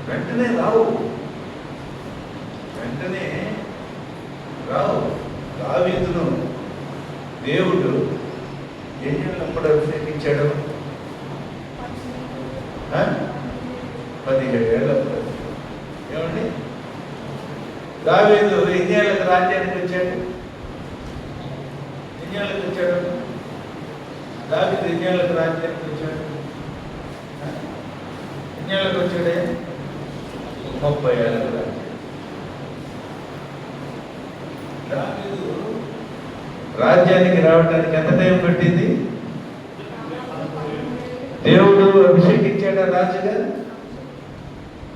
వెంటనే రావు, వెంటనే రావు. దావీదును దేవుడు ఎన్నేళ్ళప్పుడు అభిషేకించాడు? 17 ఏళ్ళప్పుడు. ఏమండి, దావీదు ఎన్నేళ్ళకి రాజ్యానికి వచ్చాడు? ఎన్నేళ్ళకి వచ్చాడు దావీదు? ఎన్నేళ్ళకి రాజ్యానికి వచ్చాడు? ఎన్నేళ్ళకి వచ్చాడే? 30 ఏళ్ళకి రాజ్యం. దావీదు రాజ్యానికి రావడానికి ఎంత టైం పట్టింది? దేవుడు అభిషేకించాడు రాజుగా.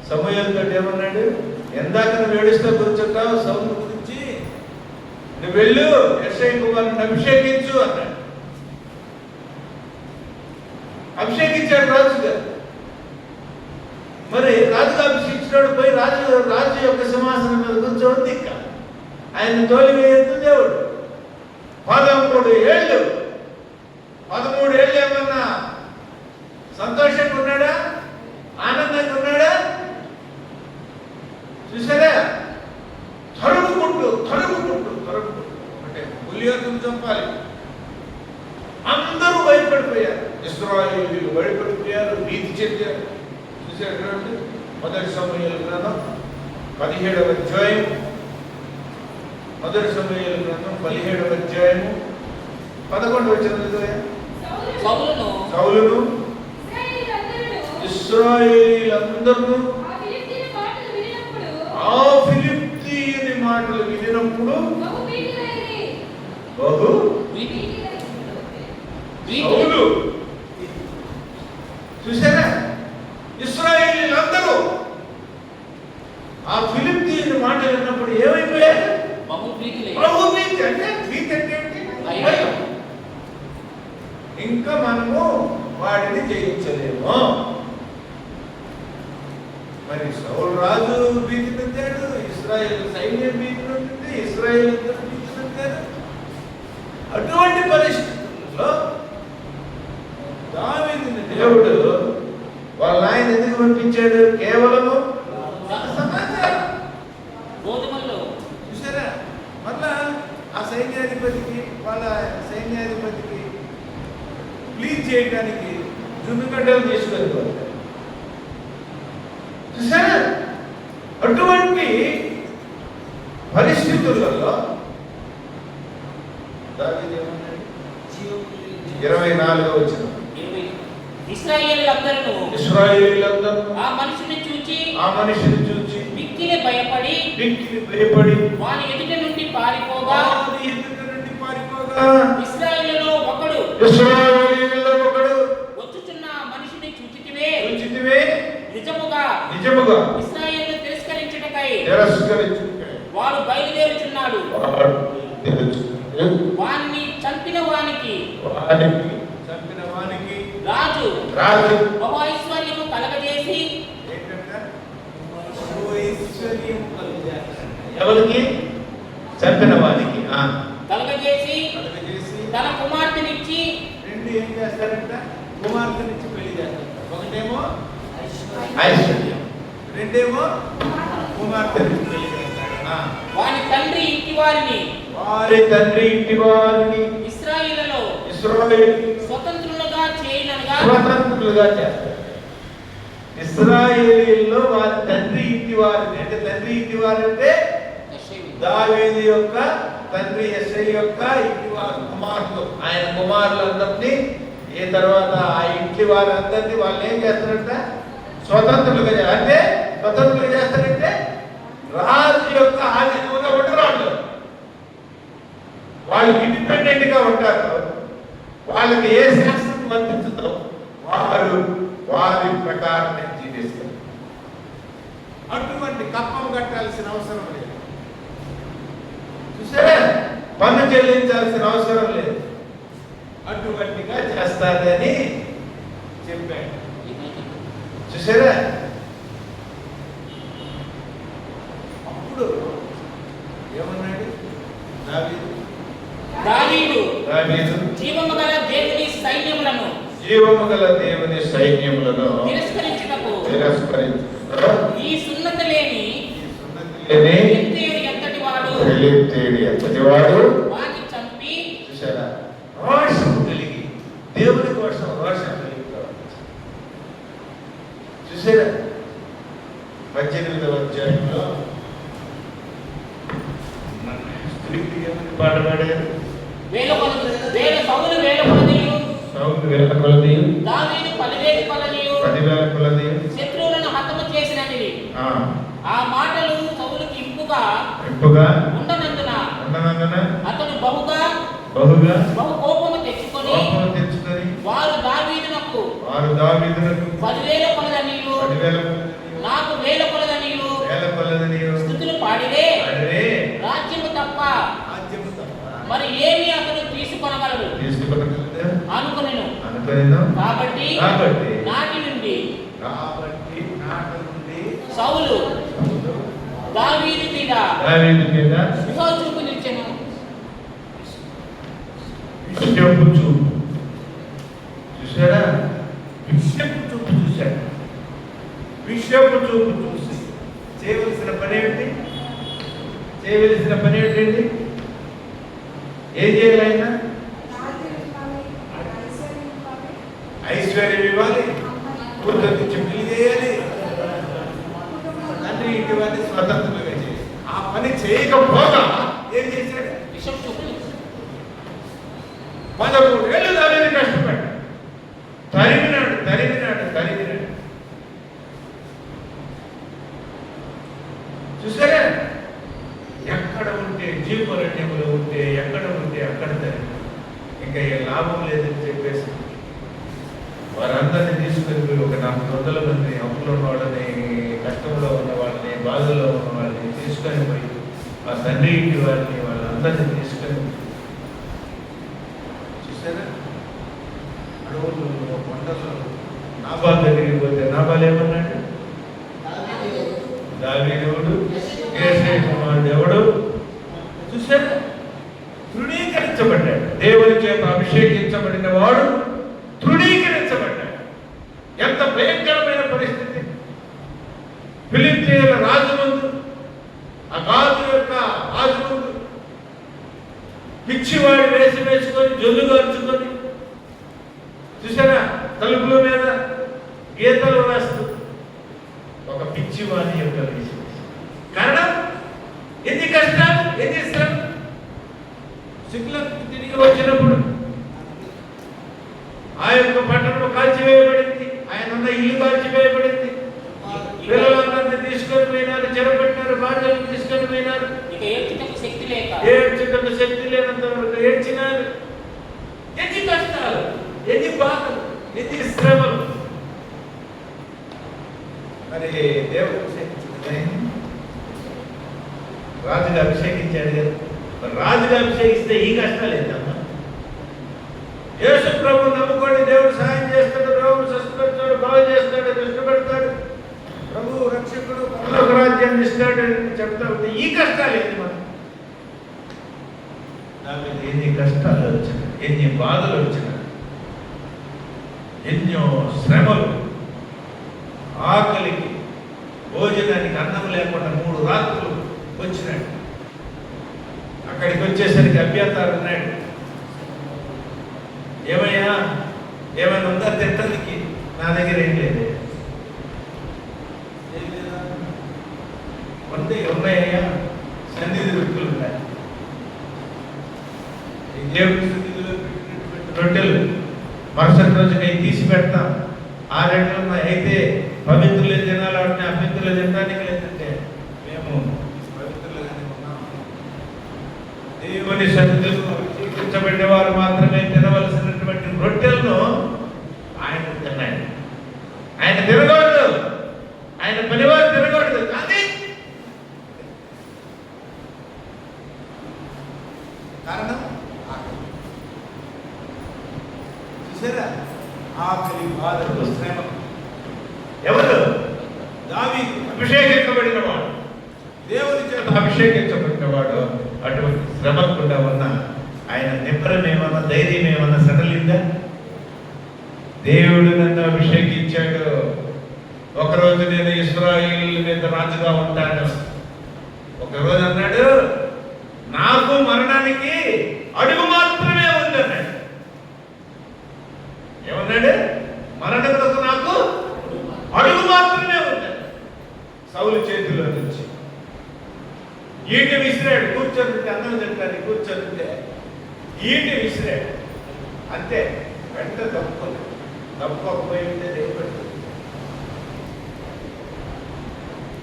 సమూయేలుతో ఏమన్నాడు? ఎందాక నువ్వు ఏడుస్తూ కూర్చుంటావు సౌలు గురించి, నువ్వు వెళ్ళు యెష్షయి కుమారుని అభిషేకించు అన్నాడు. అభిషేకించాడు రాజుగా. మరి రాజుగా అభిషేకించినాడు పోయి రాజు యొక్క సింహాసనం మీద కూర్చోవద్దు. ఇంకా ఆయన తోలివేయద్దు దేవుడు. 13 ఏళ్ళు ఏమన్నా సంతోషంగా ఉన్నాడా? ఆనందంగా ఉన్నాడా? చూసారా? తరుగుకుంటూ అంటే గులియాతును చంపాలి. అందరూ భయపడిపోయారు. ఇశ్రాయేలీయులు భయపడిపోయారు, భీతి చెందారు. చూసారు? మొదటి సమూయేలు గ్రంథం 17వ అధ్యాయం. మొదటి సమూయేలు గ్రంథం 17వ అధ్యాయము 11వ వచనం. సౌలును ఇశ్రాయేలీయులందరూ ఆ ఫిలిష్తీయుని మాటలు వినినప్పుడు బహు సౌలు. చూసారా? ఇశ్రాయేలీయులందరూ ఆ ఫిలిష్తీయుని మాటలు విన్నప్పుడు ఏమైపోయారు? బహు భీతి. అంటే భీతి అంటే భయం. ఇంకా మనము వాడిని జయించలేము. మరి సౌలు రాజు భీతి పొందాడు, ఇశ్రాయేలు సైన్యం భీతి పొందింది, ఇశ్రాయేలు భీతి పొందారు. అటువంటి పరిస్థితుల్లో దావీదుని దేవుడు వాళ్ళ ఆయన ఎందుకు పంపించాడు? కేవలము సమాచారం. చూసారా? మళ్ళా ఆ సైన్యాధిపతికి ప్లీజ్ చేయడానికి జున్నుగడ్డలు తీసుకెళ్ళిపోతారు. చూసారా? అటువంటి పరిస్థితులలో దావీదు ఏమన్నాడు? 24వ వచనం. ఇశ్రాయేలీయులందరూ ఆ మనిషిని చూచి మిక్కిలి భయపడి వాని ఎదుట నుండి పారిపోగా ఇశ్రాయేలులో ఒకడు వచ్చుచున్న మనిషిని చూచితివే నిజముగా ఇశ్రాయేలును తిరస్కరించుటకై వాడు బయలుదేరుచున్నాడు. వానిని చంపిన వానికి రాజు బహు ఐశ్వర్యము కలగజేసి, ఎవరికి? చంపిన వానికి కలగజేసి తన కుమార్తెనిచ్చి. రెండు ఏం చేస్తారంట? కుమార్తెనిచ్చి పెళ్లి చేస్తారు. ఒకటేమో ఐశ్వర్యం, రెండేమో కుమార్తెనిచ్చి పెళ్లి చేస్తారు. వారి తండ్రి ఇంటి వారిని ఇశ్రాయేలులో స్వతంత్రులుగా చేస్తారు. ఇశ్రాయేలీయుల్లో వారి తండ్రి ఇంటి వారిని, అంటే తండ్రి ఇంటి వారంటే దావీదు యొక్క తండ్రి యెష్షయి యొక్క ఇంటి వారు కుమారులు. ఆయన కుమారులందరినీ తర్వాత ఆ ఇంటి వారందరినీ వాళ్ళు ఏం చేస్తారంట? స్వతంత్రులుగా. అంటే స్వతంత్రులుగా చేస్తారంటే రాజు యొక్క ఆధీనంలో ఉండరాళ్ళు. వాళ్ళు ఇండిపెండెంట్ గా ఉంటారు. వాళ్ళకి ఏ శాస్త్రం వర్తించదో వారి ప్రకారం జీవిస్తారు. అటువంటి కప్పం కట్టాల్సిన అవసరం లేదు. చూసారా? పన్ను చెల్లించాల్సిన అవసరం లేదు. అటువంటిగా చేస్తారని చెప్పాడు. చూసారా? అప్పుడు ఏమన్నాడు దావీదు? జీవము గల దేవుని సైన్యములను తిరస్కరించుటకు ఈ సున్నతి లేని ఎంతటి వాడు వాడిని చంపి చూసారా, రోషం కలిగి దేవుని కోసం రోషం కలిగి ప్రవర్తించాలి. చూసారా 18వ అధ్యాయంలో స్త్రీకి ఏమని పాట పాడారు? సౌలు వేల కొలదియు, దావీదు 10,000 కొలదియు, శత్రువులను హతము చేసినవి. ఆ మాటలు సౌలుకి ఇంపుగా ఉండనందున అతడు బహు కోపము తెచ్చుకొని వారు దావీదునకు 10,000 కొలదనియు నాకు 1,000 కొలదనియు స్తుతులు పాడిరే, రాజ్యము తప్ప మరి ఏమి అతడు తీసుకొనగలడు అనుకొనెను. కాబట్టి నాటి నుండి సౌలు దావీదు మీద చూపు నిలిచెను. చూసారా, విషయపు చూపు చూశాడు. విషయపు చూపు చూసి చేయవలసిన పని ఏంటండి? ఏం చేయాలి? ఆయన ఐశ్వర్యం ఇవ్వాలి, కూతురు పెళ్లి చేయాలి, తండ్రి ఇంటి వారిని స్వతంత్రంగా చేయాలి. ఆ పని చేయకపోగా ఏం చేశాడు? 13 ఏళ్ళు దానిని కష్టపడ్డాడు, తరిమినాడు. చూసారా, ఎక్కడ ఉంటే జీవరణ్యములు ఉంటే, ఎక్కడ ఉంటే అక్కడ తరిమి, ఇంకా ఏ లాభం లేదని చెప్పేసి వారందరినీ తీసుకొని పోయి ఒక 400 మంది అప్పులో ఉన్న వాళ్ళని, కష్టంలో ఉన్న వాళ్ళని, బాధల్లో ఉన్న వాళ్ళని తీసుకొని పోయి ఆ తండ్రి ఇంటి వారిని వాళ్ళందరినీ తీసుకొని చూసారా, అడవుల్లో కొండల్లో నాబాల్ దగ్గరికి పోతే నాబాల్ ఏమన్నాడు? దావీదుడు యేసే కుమారుడు ఎవడు? చూసారా, తృణీకరించబడ్డాడు. దేవుని చేత అభిషేకించబడిన వాడు తృణీకరించబడ్డాడు. ఎంత భయంకరమైన పరిస్థితి! ఫిలిష్తీయుల రాజు ముందు, ఆ గాజు యొక్క రాజు ముందు పిచ్చివాడు వేసుకొని జొల్లు గార్చుకొని, చూసారా, తలుపుల మీద గీతలు వేస్తూ ఒక పిచ్చివాణి యొక్క వేసి కారణం ఎన్ని కష్టాలు, ఎన్ని శ్రమ. సిక్కులకు తిరిగి వచ్చినప్పుడు ఆ యొక్క పట్టణం కాల్చివేయబడింది, ఆయన ఉన్న ఇల్లు కాల్చివేయబడింది, పిల్లలందరినీ తీసుకొని పోయినారు, చెరబెట్టినారు, భార్యలను తీసుకొని పోయినారు. ఏడ్చుటకు శక్తి లేనంత వరకు ఏడ్చినారు. ఎన్ని కష్టాలు, ఎన్ని బాధలు, ఎన్ని శ్రమలు. మరి దేవుడు రాజుగా అభిషేకించాడు కదా, మరి రాజుగా అభిషేకిస్తే ఈ కష్టాలు ఏంటమ్మా? యేసు ప్రభు నమ్ముకోండి, దేవుడు సహాయం చేస్తాడు, రోగులు స్వస్థపడతాడు, బాగు చేస్తాడు, కష్టపడతాడు, ప్రభు రక్షకుడు, పరలోక రాజ్యాన్ని ఇస్తాడు అని చెప్తా ఉంటే ఈ కష్టాలు ఏంటి? మనం నా మీద ఎన్ని కష్టాలు వచ్చినా, ఎన్ని బాధలు వచ్చినా, ఎన్నో శ్రమలు, ఆకలికి భోజనానికి అన్నం లేకుండా 3 రాత్రులు వచ్చినాడు. అక్కడికి వచ్చేసరికి అభ్యంతరం అన్నాడు, ఏమయ్యా ఏమైనా ఉందా తిట్టడానికి? నా దగ్గర ఏం లేదు. ఉన్నాయ్యా, సన్నిధి వృత్తులు ఉన్నాయి, దేవుడి సన్నిధిలో పెట్టినటువంటి రొట్టెలు మరుసటి రోజున తీసి పెడతాం. 6 రెట్లు ఉన్నాయి. అయితే పవిత్రులు తినాలి, వాటిని అపవిత్రులు తినడానికి లేదంటే మేము పవిత్రులుగానే ఉన్నాం. దేవుని సన్నిధిలో అభిషేకించబడిన వారు మాత్రమే తినవలసినటువంటి రొట్టెలను ఆయన తిన్నాడు. ఆయన తినకూడదు, ఆయన పనివారు తినకూడదు. కానీ కారణం చూసారా, ఆకలి, బాధలు, శ్రమ. ఎవరు? దావీదు అభిషేకించబడిన వాడు, దేవుని చేత అభిషేకించబడిన వాడు. అటువంటి శ్రమకుండా ఉన్న ఆయన నిబ్బరం ఏమన్నా, ధైర్యం ఏమన్నా సడలిందా? దేవుడు నన్ను అభిషేకించాడు, ఒకరోజు నేను ఇశ్రాయేలు మీద రాజుగా ఉంటాను. ఒకరోజు అన్నాడు, నాకు మరణానికి అడుగు మాత్రమే ఉందన్నాడు. ఏమన్నాడు? మరణకు నాకు అడుగు మాత్రమే ఉందన్నాడు. సౌలు చేతిలో నుంచి ఈట విసిరాడు. కూర్చొని అన్నం తింటాను, కూర్చొని ఈట విసిరాడు. అంతే, వెంట తప్పుకోకపోయి ఉంటే దేవుడు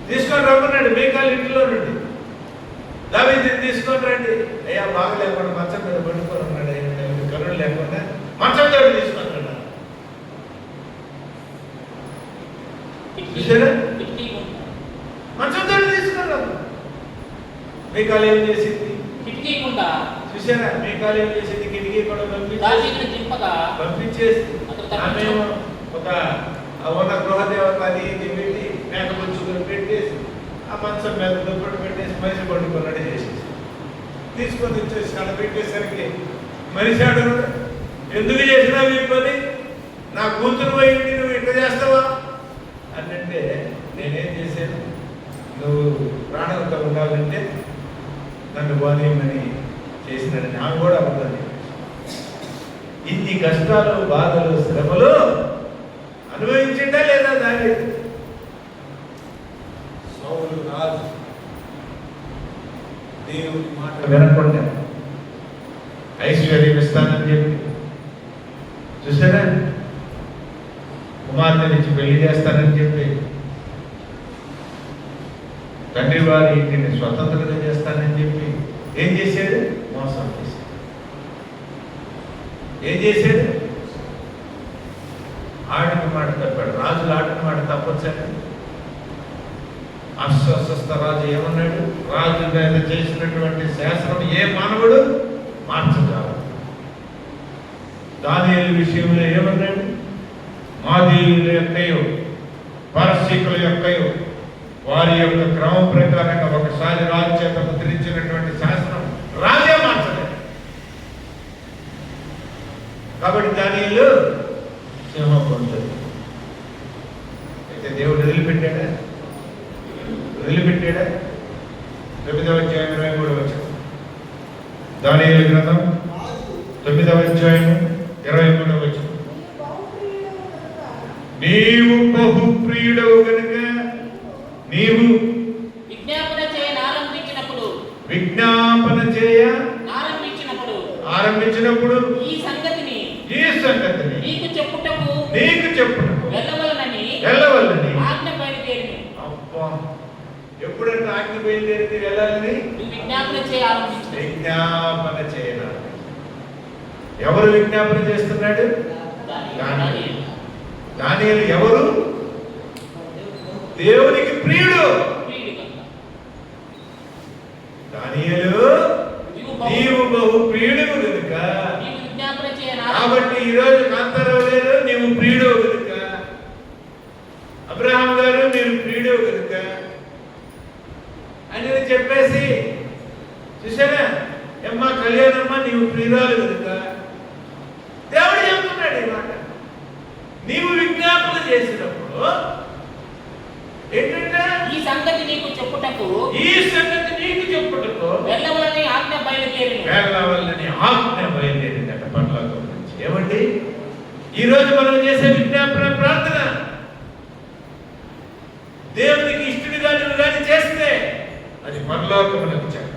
తీసుకొని రమ్మన్నాడు. మీకాలు ఇంటిలో నుండి దావీదుని తీసుకొని రండి. అయ్యా బాగా లేకుండా మంచం మీద పడుకొని ఉన్నాడు. కరుణ లేకుండా మంచం తోడు తీసుకొని రండి. చూసారా? మంచం తోడు తీసుకొని రమ్మ. మీకాలు ఏం చేసింది? చూసారా? మీకాలు ఏం చేసింది? కిటికీ కూడా పంపించేసి ఆమె ఒక ఉన్న గృహదేవత అది ఇది పెట్టి మేకపుచ్చుకొని పెట్టేసి ఆ మంచం మీద దుప్పటి పెట్టేసి మనిషి పడుకున్నట్టు చేసేసి తీసుకొని వచ్చేసి అక్కడ పెట్టేసరికి మనిషి ఆడు ఎందుకు చేసినావు ఈ పని? నా కూతురు పోయింది, నువ్వు ఇట్లా చేస్తావా అని అంటే, నేనేం చేశాను, నువ్వు ప్రాణంతో ఉండాలంటే నన్ను బానేమని చేసినాడని ఆమె కూడా అవ్వదని. ఇన్ని కష్టాలు, బాధలు, శ్రమలు అనుభవించిందా లేదా దావీదు? సౌలు రాజు దేవుని మాట వినకుండా ఐశ్వర్యం ఇస్తానని చెప్పి, చూసారా, కుమార్తెనిచ్చి పెళ్లి చేస్తానని చెప్పి, తండ్రి వారి ఇంటిని స్వతంత్రంగా చేస్తానని చెప్పి ఏం చేశాడు? మోసం చేశాడు. ఏం చేశాడు? ఆడిన మాట తప్పాడు. రాజులు ఆడిన మాట తప్పొచ్చాడు. అస్వస్థ రాజు ఏమన్నాడు? రాజు మీద చేసినటువంటి శాసనం ఏ మానవుడు మార్చగలడు. దానియేలు విషయంలో ఏమన్నాడు? మాదీయుల యొక్కయో పారసీకుల యొక్కయో వారి యొక్క క్రమం ప్రకారంగా ఒకసారి రాజు చేత ముద్రించినటువంటి శాసనం రాజే మార్చలేదు. కాబట్టి దానియేలు సింహం పొందుతుంది. అయితే దేవుడు వదిలిపెట్టాడా? వదిలిపెట్టాడా? 9వ అధ్యాయం 23వ వచనం. దానియేలు గ్రంథం 9వ అధ్యాయం 23వ వచనం. నీవు బహుప్రియుడవు గనుక నీవు విజ్ఞాపన చేయ ఆరంభించినప్పుడు ఈ సంగతిని నీకు చెప్పుటకు వెళ్ళవలనని ఆజ్ఞ బయలుదేరింది. అబ్బా, ఎప్పుడంటే ఆజ్ఞ బయలుదేరింది వెళ్ళాలని? విజ్ఞాపన చేయాలి. ఎవరు విజ్ఞాపన చేస్తున్నాడు? దానియేలు ఎవరు? దేవునికి ప్రియుడు. దానియేలు నీవు బహు ప్రియుడు కనుక, కాబట్టి ఈరోజు కాంతారావు గారు నీవు ప్రియుడు కనుక, అబ్రహాం గారు మీరు ప్రియుడు కనుక అని చెప్పేసి, చూసారా, అమ్మ కళ్యాణమ్మ నీవు ప్రియురాలు కనుక దేవుడు చెప్తున్నాడు ఈ మాట. నీవు విజ్ఞాపన చేసినప్పుడు ఏంటంటే ఈ సంగతి నీకు చెప్పుటకు వెళ్ళవలని ఆజ్ఞ బయలుదేరిందట పరలోకం నుంచి. ఏమండి, ఈరోజు మనం చేసే విజ్ఞాపన ప్రార్థన దేవునికి ఇష్టడిగా నువ్వు కానీ చేస్తే అది పరలోకమునకు చెక్క.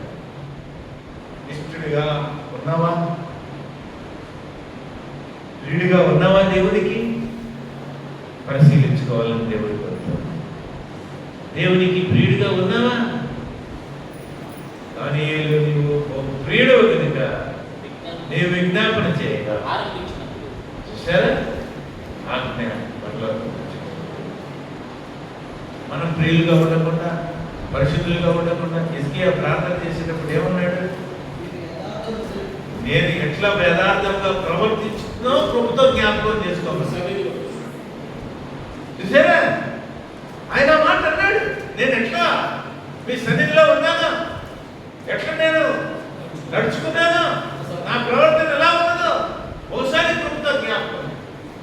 ఇష్టడిగా ఉన్నావా? ప్రియుడిగా ఉన్నావా? దేవునికి పరిశీలించుకోవాలని దేవుడి కోరుతున్నాడు. దేవునికి ప్రియుడిగా ఉన్నావా? దానియేలు నీవు ప్రియుడు కనుక నీవు విజ్ఞాపన చేయగా చూసారా, ఆజ్ఞ పరలోకం. మనం ప్రియులుగా ఉండకుండా, పరిశుద్ధులుగా ఉండకుండా హిజ్కియా ప్రార్థన చేసేటప్పుడు ఏమన్నాడు? నేను ఎట్లా యథార్థంగా ప్రవర్తించుకున్నో ప్రభుత్వం జ్ఞాపకం చేసుకోవాలి. చూసారా, ఆయన మాట అన్నాడు, నేను ఎట్లా మీ సన్నిధిలో ఉన్నాను, ఎట్లా నేను నడుచుకున్నాను, నా ప్రవర్తన ఎలా ఉన్నదో ఒకసారి ప్రభుత్వం జ్ఞాపకం.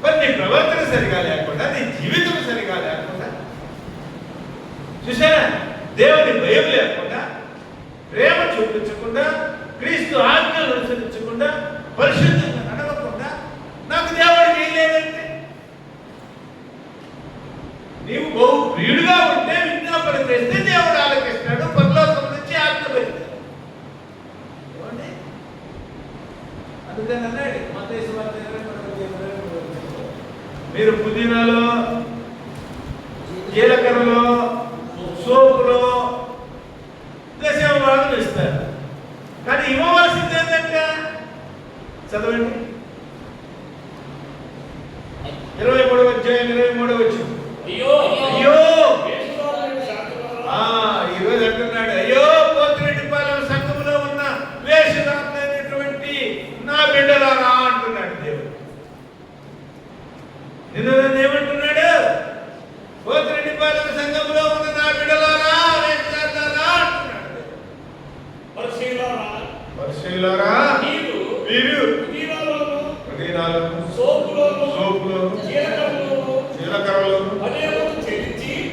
మరి నీ ప్రవర్తన సరిగా లేకుండా, నీ జీవితం సరిగా లేకుండా చూసారా, దేవుని భయం లేకుండా, ప్రేమ చూపించకుండా, క్రీస్తు ఆజ్ఞలు అనుసరించకుండా, పరిశుద్ధంగా నడవకుండా నాకు దేవుడికి ఏం లేదంటే, నీవు బహు ప్రియుడుగా ఉంటే విజ్ఞాపన చేస్తే దేవుడు ఆలకిస్తాడు, పరలోకం నుంచి ఆజ్ఞ పెడతాడు. అందుకని అన్నాడు మత్తయి వార్త 23 మీరు పుదీనాలో, జీలకర్రలో, సోపులో దశమభాగం ఇస్తారు, కానీ ఇవ్వవలసింది ఏంటంటే చదవండి 23వ అధ్యాయం 23వ వచనం. అయ్యో అయ్యో ఈరోజు అంటున్నాడు, అయ్యో పోతిరెడ్డిపాలెం సంఘములో ఉన్న వేషధారులైనటువంటి నా బిడ్డలారా అంటున్నాడు దేవుడు. నిన్ను ఏమంటున్నాడు? పోతిరెడ్డిపాలెం సంఘములో ఉన్న నా బిడ్డలారా, వేషధారులారా అంటున్నాడు. పరిశీలారా వీరు పుదీనాలను, సోపులోను, జీలకర్రలోను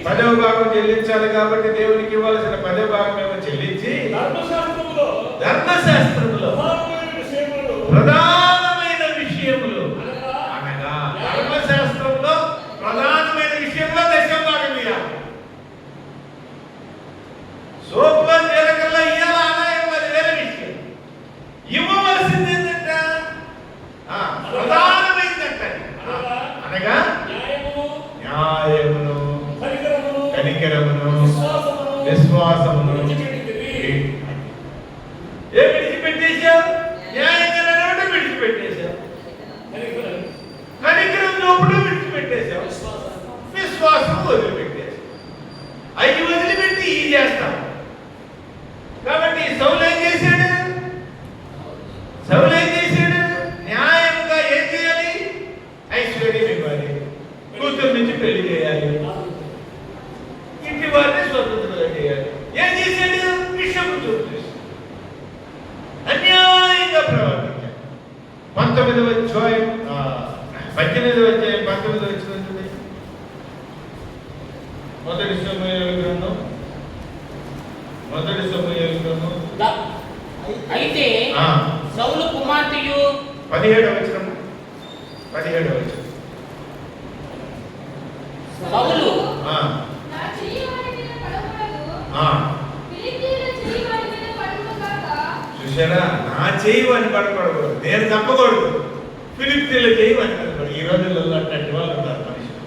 10వ భాగం చెల్లించాలి. కాబట్టి దేవునికి ఇవ్వాల్సిన 10వ భాగం ఏమో చెల్లించి ధర్మశాస్త్రములో ప్రధానమైన విషయములు అనగా ధర్మశాస్త్రంలో ప్రధానమైన విషయంలో దశమ భాగం ఇవ్వాలి. సోపులో, జీలకర్రలో ఇవ్వాలి, ఆదాయం అది వేరే విషయం. ఇవ్వవలసింది ఏంటంటే ప్రధానమైందంట, అనగా న్యాయమును, కనికరమును, విశ్వాసమును. ఏ విడిచిపెట్టేశావు? న్యాయంగా నడవడం విడిచిపెట్టేశావు, కనికరం చూపడం విడిచిపెట్టేశావు, విశ్వాసం వదిలిపెట్టేశావు. అవి వదిలిపెట్టి ఈ చేస్తాం. కాబట్టి సౌలు ఏం చేశాడు? న్యాయంగా ఏం చేయాలి? ఐశ్వర్యం ఇవ్వాలి, కూతురు నుంచి పెళ్లి చేయాలి, ఇంటి వారిని స్వతంత్రంగా చేయాలి. ఏం చేశాడు? విషము చూపించాడు, అన్యాయంగా ప్రవర్తించాడు. 19వ అధ్యాయం 19వ వచ్చింది. మొదటి సమూయేలు గ్రంథం అయితే సౌలు కుమార్తెయు 17వ వచనం. సౌలు నా చెయ్యి వాడి మీద పడకూడదు, ఫిలిష్తీయుల చెయ్యి వాడి మీద పడును గాక. చూసారా, నా చెయ్యి వాడిని పడకూడదు, నేను తప్పకూడదు, ఫిలిష్తీయుల చెయ్యి వాడిని పడకూడదు. ఈ రోజుల్లో అట్లాంటి వాళ్ళు ఉన్నారు మనుషులు.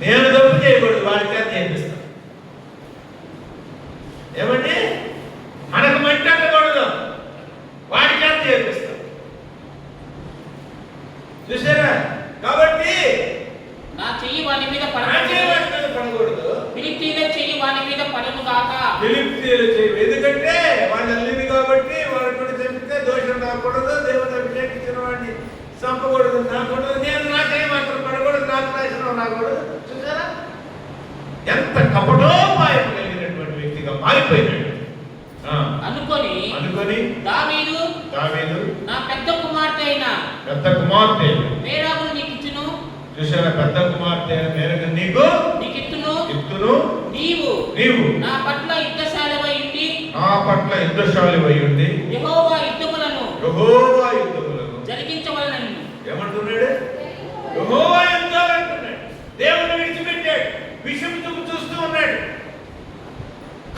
నేను తప్పు చేయకూడదు, వాడి చేత చేపిస్తాను. ఏమండి, మనకు మంచి అనకూడదు, వాడి చేత చేపిస్తాం. చూసారా, కాబట్టి నా చెయ్యి వాని మీద పడకూడదు, ఫిలిష్తీయుల చెయ్యి వాని మీద పడును గాక. ఫిలిష్తీయుల చెయ్యి, ఎందుకంటే వాళ్ళు అల్లింది కాబట్టి వాడు కూడా చెప్తే దోషం రాకూడదు, దేవుని అభిషేకించిన వాడిని చంపకూడదు, రాకూడదు, నేను నా చెయ్యి మాత్రం పడకూడదు, నాకు నాశనం రాకూడదు. చూసారా, ఎంత కపటోపాయం కలిగినటువంటి వ్యక్తిగా మారిపోయినాడు. అనుకొని దావీదు నా పెద్ద కుమార్తె మేరాబును నీకు ఇచ్చును. చూసారా, పెద్ద కుమార్తె అయిన మేరకు నీకు ఇత్తును. నీవు నా పట్ల యుద్ధశాలివై ఉండి యెహోవా యుద్ధములను జరిగించవలెనని. ఏమంటున్నాడు? యెహోవా యుద్ధాలు అంటున్నాడు. దేవుని విడిచిపెట్టాడు, విషయం చూస్తూ ఉన్నాడు.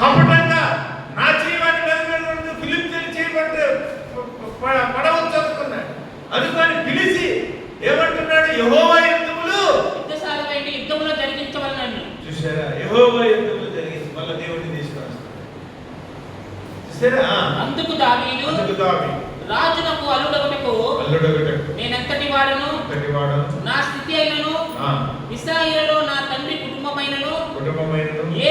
కపటంగా నా చేయవాడిని వెలువడు, ఫిలిష్తీయులు చేయబడ్డ పడవచ్చు అనుకున్నాడు. అందుకని పిలిచి ఏమంటున్నాడు? యెహోవా యుద్ధములు జరిగించవలెనని. చూసారా, యెహోవా యుద్ధములు జరిగించి మళ్ళీ దేవుడిని తీసుకొస్తాడు. చూసారా, అందుకు దావీదు రాజునకు అల్లుడగుటకు నేనెంతటి వాడను, నా స్థితి అయినను ఇశ్రాయేలులో నా తండ్రి కుటుంబమైనను ఏ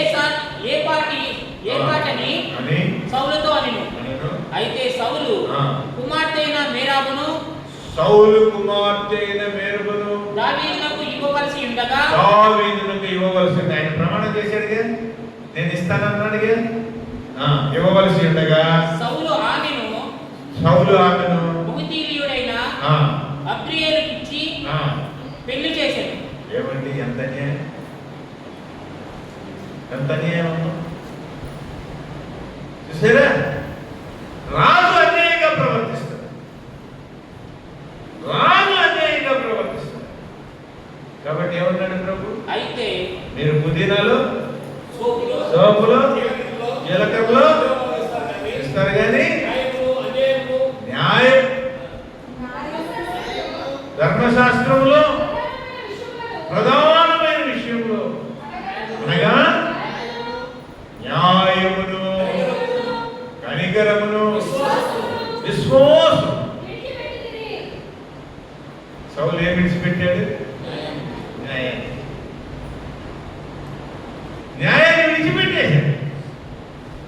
పాటని సౌలుతో అనిను. అయితే సౌలు కుమార్తె అయిన మేరాబును దావీదునకు ఇవ్వవలసి ఉండగా ఆయన ప్రమాణం చేశాడుగా, నేను ఇస్తానన్నాడుగా, ఇవ్వవలసి ఉండగా సౌలు ఆమెను ముగితీయుడైన అబ్రియేలుకి ఇచ్చి పెళ్లి చేశాడు. ఏమండి, ఎంత ఎంత అన్యాయం చూసారా? రాజు అన్యాయంగా ప్రవర్తిస్తాడు. రాజు అన్యాయంగా ప్రవర్తిస్తాడు. కాబట్టి ఏమన్నాడు ప్రభు? అయితే మీరు పుదీనాలు, సోపులు, జీలకర్రలు ఇస్తారు కానీ న్యాయం, ధర్మశాస్త్రంలో ప్రధానమైన విషయంలో అనగా న్యాయమును, కనికరమును, విశ్వాసం. సౌలు ఏం విడిచిపెట్టాడు? న్యాయాన్ని విడిచిపెట్టేశాడు.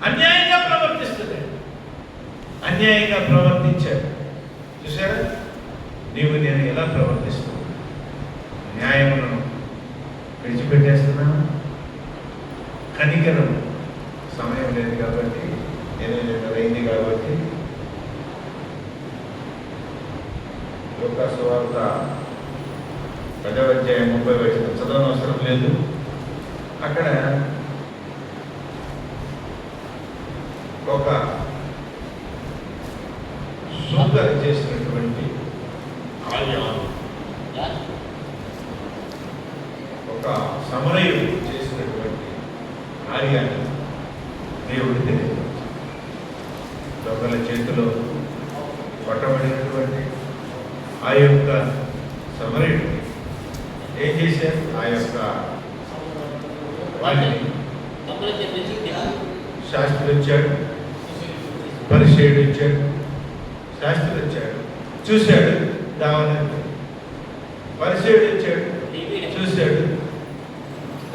అన్యాయంగా ప్రవర్తిస్తున్నాడు. అన్యాయంగా ప్రవర్తించాడు. చూసారా? నీవు నేను ఎలా ప్రవర్తిస్తున్నాను? న్యాయమును విడిచిపెట్టేస్తున్నాను. కనికరం సమయం లేదు కాబట్టి, 8 అయింది కాబట్టి, లూకా సువార్త 10వ అధ్యాయం 30వ వచనం చదవనవసరం లేదు. అక్కడ ఒక సూపర్ చేసినటువంటి కార్యాలు, ఒక సమరయుడు చేసినటువంటి కార్యాన్ని దేవుడు తెలియదు. దొంగల చేతిలో పట్టబడినటువంటి ఆ యొక్క సమరయుడు ఏం చేశారు? ఆ యొక్క వాటిని శాస్త్రి వచ్చాడు, పరిచయుడు వచ్చాడు, శాస్త్రి వచ్చాడు, చూశాడు, దావని. పరిచయుడు వచ్చాడు, చూశాడు,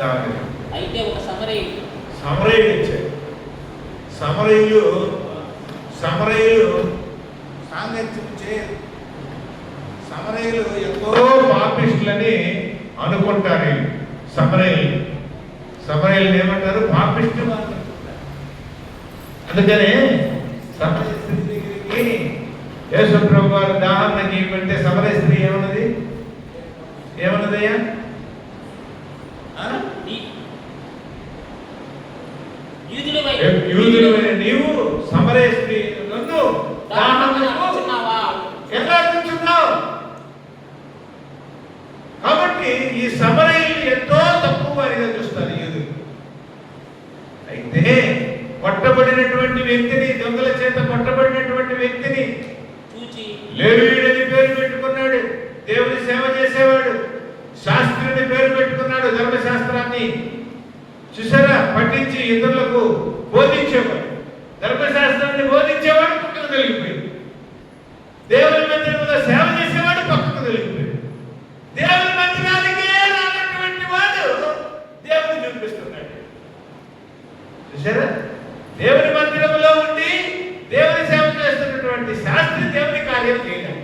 దావని. అయితే ఒక సమరయుడు వచ్చాడు. సమరయులు సాంగత్యం చేయరు. సమరయులు ఎంతో పాపిష్టులని అనుకుంటారు. సమరయులు ఏమంటారు? పాపిష్టులు అనుకుంటారు. అందుకనే సమరయ స్త్రీ దగ్గరికి యేసు ప్రభు వారు దాహరణకి పెడితే సమరయ స్త్రీ ఏమన్నదయ్యా? యూదులైన నీవు సమరయ స్త్రీ నన్ను ఎలా కూర్చున్నావు? కాబట్టి ఈ సమరయులు ఎంతో తక్కువ వారిగా చూస్తారు యూదులు. అయితే పట్టబడినటువంటి వ్యక్తిని, దొంగల చేత పట్టబడినటువంటి వ్యక్తిని లేవీయుడని పేరు పెట్టుకున్నాడు, దేవుని సేవ చేసేవాడు. శాస్త్రుని పేరు పెట్టుకున్నాడు, ధర్మశాస్త్రాన్ని చూసారా పఠించి ఇతరులకు బోధించేవాడు. ధర్మశాస్త్రాన్ని బోధించేవాడు పక్కకు తొలగిపోయాడు. దేవుని మందిరంలో సేవ చేసేవాడు పక్కకు తొలగిపోయాడు. దేవుని మందిరానికే రానటువంటి వాడు దేవుని చూపిస్తున్నాడు. చూసారా? దేవుని మందిరంలో ఉండి దేవుని సేవ చేస్తున్నటువంటి శాస్త్రి దేవుని కార్యం చేయడం,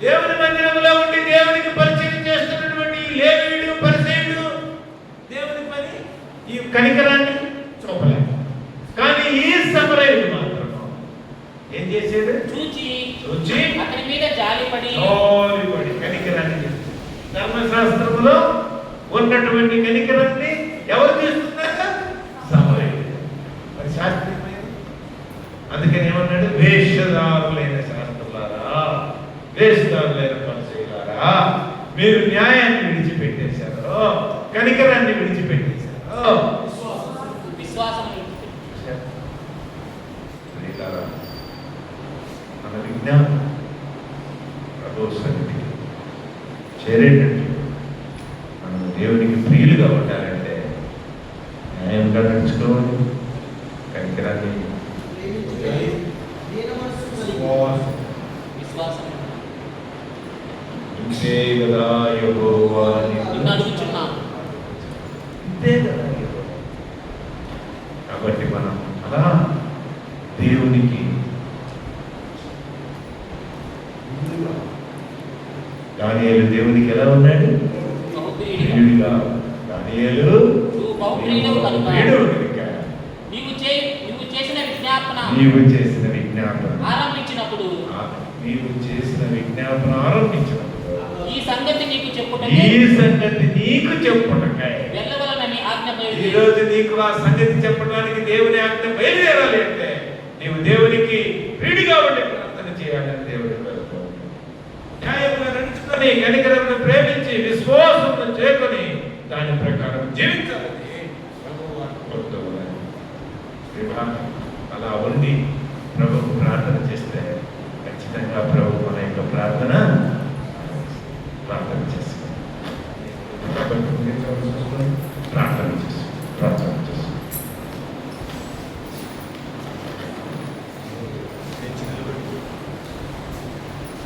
దేవుని మందిరంలో ఉండి దేవునికి పరిచయం చేస్తున్నటువంటి లేవీయుడు, పరిసయ్యుడు దేవుని పని ఈ కనికరాన్ని చూపలేదు. కానీ ఈ సమరయుడు మాత్రం ఏం చేశాడు? చూచి అతని మీద జాలిపడి కనికరాన్ని చేశాడు. ధర్మశాస్త్రంలో ఉన్నటువంటి కనికరాన్ని ఎవరు చేస్తున్నారు? సమరయుడు. మరి శాస్త్రి అందుకని ఏమన్నాడు? వేషధారులైన శాస్త్రులారా, వేషధారులైన పరిసయ్యులారా, మీరు న్యాయాన్ని విడిచిపెట్టేశారు, కనికరాన్ని విడిచిపెట్టేశారు, విశ్వాసం మన విజ్ఞానం ప్రభు సన్నిధికి చేరేటట్టు మనం దేవునికి ప్రియులుగా ఉండాలంటే న్యాయంగా నడుచుకోవాలి, కనికరాన్ని విశ్వాసం. ఇంతే కదా యెహోవా ఇంతే కదా. కాబట్టి మనం అలా దేవునికి దానియేలు దేవునికి ఎలా ఉన్నాడు? ప్రియుడిగా. దానియేలు నీవు చేసిన విజ్ఞాపన ఆరంభించినప్పుడు ఈ సంగతి నీకు చెప్పుటకై వెళ్ళవలనని రోజు నీకు ఆ సంగతి చెప్పడానికి దేవుని ఆజ్ఞ బయలుదేరాలి అంటే నీవు దేవునికి ప్రీడిగా ఉండి ప్రార్థన చేయాలని దేవుడి కోరుకో. న్యాయంగా నడుచుకొని కనికరమును ప్రేమించి విశ్వాసమును చేకొని దాని ప్రకారం జీవించ